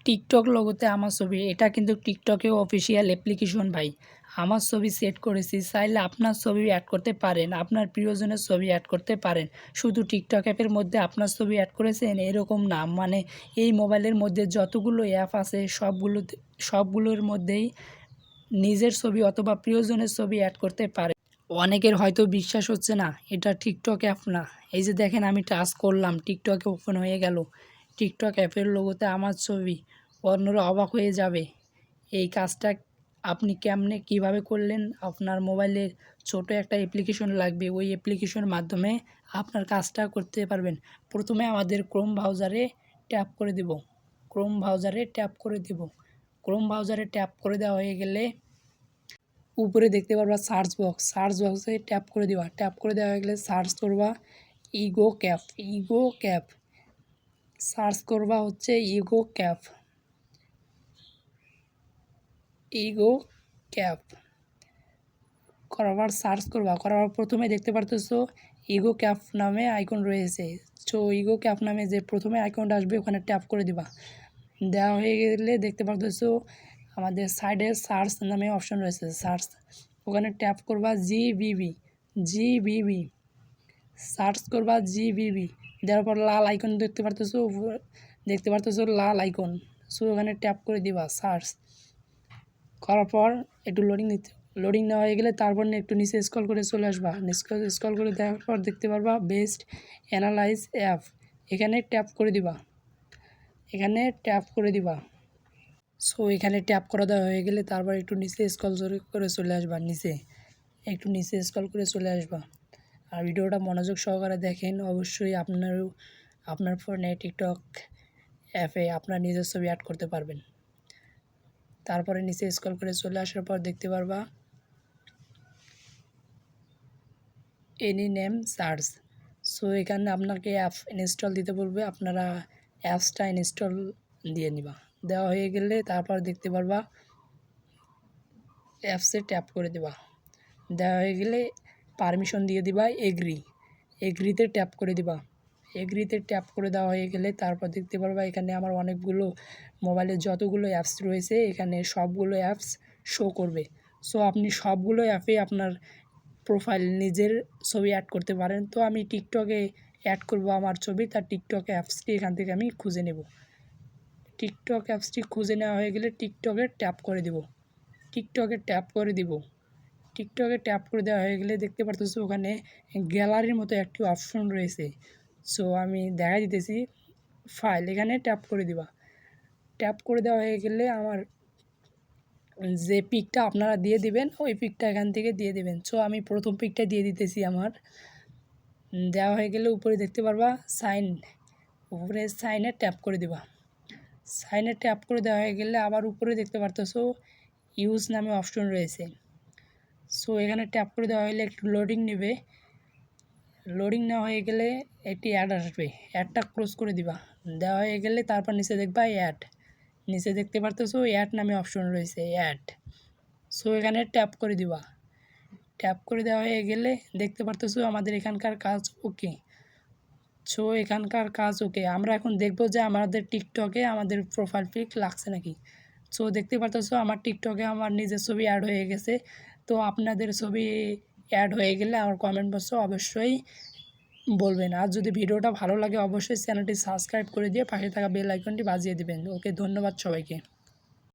TikTok লোগোতে আমার ছবি, এটা কিন্তু টিকটকে অফিসিয়াল অ্যাপ্লিকেশন ভাই। আমার ছবি সেট করেছি, চাইলে আপনার ছবি অ্যাড করতে পারেন, আপনার প্রিয়জনের ছবি অ্যাড করতে পারেন। শুধু টিকটক অ্যাপের মধ্যে আপনার ছবি অ্যাড করেছেন এরকম না, মানে এই মোবাইলের মধ্যে যতগুলো অ্যাপ আছে সবগুলোর মধ্যেই নিজের ছবি অথবা প্রিয়জনের ছবি অ্যাড করতে পারেন। অনেকের হয়তো বিশ্বাস হচ্ছে না এটা টিকটক অ্যাপ না। এই যে দেখেন, আমি টাচ করলাম, টিকটকে ওপেন হয়ে গেল। টিকটক অ্যাপের লোগোতে আমার ছবি, অন্যরা অবাক হয়ে যাবে। এই কাজটা আপনি কিভাবে করলেন? আপনার মোবাইলে ছোট একটা অ্যাপ্লিকেশন লাগবে, ওই অ্যাপ্লিকেশনের মাধ্যমে আপনার কাজটা করতে পারবেন। প্রথমে আমাদের ক্রোম ব্রাউজারে ট্যাপ করে দেব। ক্রোম ব্রাউজারে ট্যাপ করে দেওয়া হয়ে গেলে উপরে দেখতে পারবা সার্চ বক্সে ট্যাপ করে দেওয়া হয়ে গেলে সার্চ করবা সার্চ করবা হচ্ছে ইগো ক্যাপ করার প্রথমে দেখতে পারতেছো ইগো ক্যাপ নামে আইকন রয়েছে। সো ইগো ক্যাপ নামে যে প্রথমে আইকনটা আসবে ওখানে ট্যাপ করে দিবা। দেওয়া হয়ে গেলে দেখতে পারতেছো আমাদের সাইডে সার্চ নামে অপশন রয়েছে, ওখানে ট্যাপ করবা জিবিবি সার্চ করবা জিবিবি। দেওয়ার পর লাল আইকন দেখতে পারতেছো লাল আইকন। সো ওখানে ট্যাপ করে দিবা। সার্চ করার পর একটু লোডিং নেওয়া হয়ে গেলে তারপর একটু নিচে স্ক্রল করে চলে আসবা। স্ক্রল করে দেওয়ার পর দেখতে পারবা বেস্ট অ্যানালাইজ অ্যাপ, এখানে ট্যাপ করে দিবা। সো এখানে ট্যাপ করা দেওয়া হয়ে গেলে তারপর একটু নিচে স্ক্রল করে চলে আসবা। আর ভিডিওটা মনোযোগ সহকারে দেখেন। অবশ্যই আপনার ফোনে টিকটক অ্যাপে আপনার নিজের ছবি অ্যাড করতে পারবেন। তারপরে নিচে স্ক্রল করে চলে আসার পর দেখতে পারবা এনি নেম সার্চ। সো এখানে আপনাকে অ্যাপ ইনস্টল দিতে বলবে, আপনারা অ্যাপসটা ইনস্টল দিয়ে নিবা। দেওয়া হয়ে গেলে তারপর দেখতে পারবা অ্যাপসে ট্যাপ করে দেওয়া হয়ে গেলে পারমিশন দিয়ে দিবা এগ্রিতে ট্যাপ করে দেওয়া হয়ে গেলে তারপর দেখতে পারবা এখানে আমার অনেকগুলো মোবাইলে যতগুলো অ্যাপস রয়েছে এখানে সবগুলো অ্যাপস শো করবে। সো আপনি সবগুলো অ্যাপে আপনার প্রোফাইল নিজের ছবি অ্যাড করতে পারেন। তো আমি টিকটকে অ্যাড করব আমার ছবি, তার টিকটক অ্যাপসটি এখান থেকে আমি খুঁজে নেব। টিকটক অ্যাপসটি খুঁজে নেওয়া হয়ে গেলে টিকটকে ট্যাপ করে দেওয়া হয়ে গেলে দেখতে পারতেছো ওখানে গ্যালারির মতো একটি অপশন রয়েছে। সো আমি দেখা দিতেছি ফাইল, এখানে ট্যাপ করে দেওয়া হয়ে গেলে আমার যে পিকটা আপনারা দিয়ে দিবেন ওই পিকটা এখান থেকে দিয়ে দিবেন। সো আমি প্রথম পিকটা দিয়ে দিতেছি। আমার দেওয়া হয়ে গেলে উপরে দেখতে পারবা সাইনে ট্যাপ করে দেওয়া হয়ে গেলে আবার উপরে দেখতে পারতেছো ইউজ নামে অপশন রয়েছে। সো এখানে ট্যাপ করে দেওয়া হলে একটু লোডিং নেওয়া হয়ে গেলে একটি অ্যাড আসবে, অ্যাডটা ক্লোজ করে দিবা। দেওয়া হয়ে গেলে তারপর নিচে দেখবা নিচে দেখতে পারতেছো অ্যাড নামে অপশন রয়েছে সো এখানে ট্যাপ করে দেওয়া হয়ে গেলে দেখতে পারতেছো আমাদের এখানকার কাজ ওকে। আমরা এখন দেখব যে আমাদের টিকটকে আমাদের প্রোফাইল পিক লাগছে নাকি। সো দেখতে পারতেছো আমার টিকটকে আমার নিজের ছবি অ্যাড হয়ে গেছে। তো আপনাদের ছবি অ্যাড হয়ে গেলে আমার কমেন্ট বক্সে অবশ্যই বলবেন। আর যদি ভিডিওটা ভালো লাগে অবশ্যই চ্যানেলটি সাবস্ক্রাইব করে দিয়ে পাশে থাকা বেল আইকনটি বাজিয়ে দেবেন। ওকে, ধন্যবাদ সবাইকে।